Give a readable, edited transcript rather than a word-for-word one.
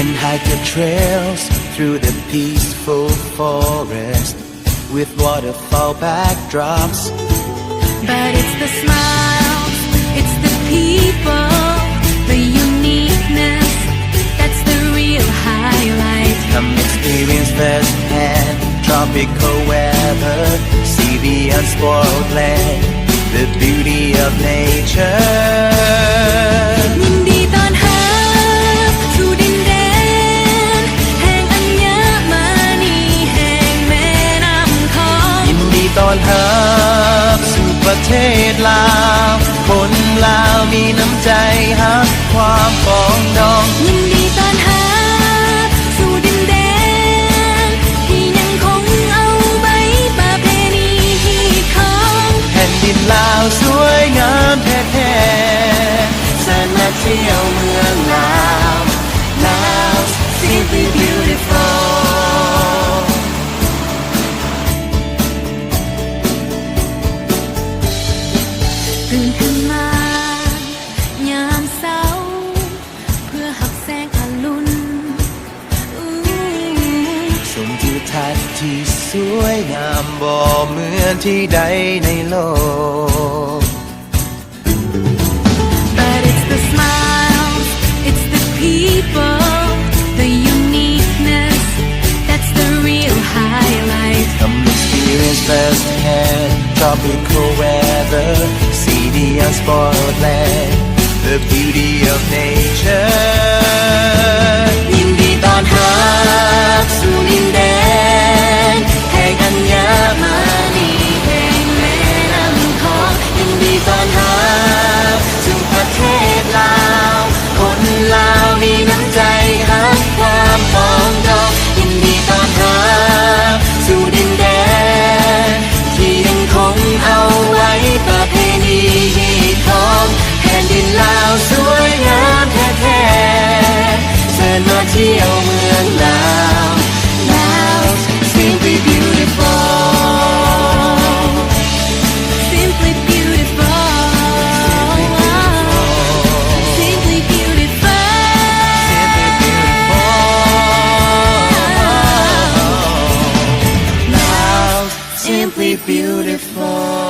can hike the trails through the peaceful forest with waterfall backdrops. But it's the smiles, it's the people, the uniqueness, that's the real highlight. Come experience firsthand tropical weather, see the unspoiled land, the beauty of nature. ยินดีต้อนรับสู่ดินแดนแห่งอัญมณีแห่งแม่น้ำคอง ยินดีต้อนรับสู่ประเทศลาวคนลาวมีน้ำใจฮักความปองดอง ยินดีต้อนรับสู่ดินแดนที่ยังคงเอาไว้ประเพณีที่ของ แผ่นดินลาวสวยงามแท้ๆเชิญมาเที่ยวเมืองลาว Love simply beautiful ตื่นขึ้นมายามเช้าเพื่อหักแสงอรุณ ชมทิวทัศน์ที่สวยงามบ่เหมือนที่ใดในโลก But it's the smiles, it's the people, the uniqueness, that's the real highlight. Come experience firsthand tropical weather, see the unspoiled land, the beauty of nature. ยินดีต้อนรับสู่ดินแดนแห่งอัญมณีแห่งแม่น้ำคองยินดีต้อนรับสู่ประเทศลาวคนลาวมีน้ำใจฮักความปองดองยินดีต้อนรับสู่ดินแดนที่ยังคงเอาไว้ประเพณีที่ของแผ่นดินลาวสวยงามแท้ๆเชิญมาเที่ยวเมืองลาว Love simply beautiful Simply beautiful, simply beautiful, Love simply beautiful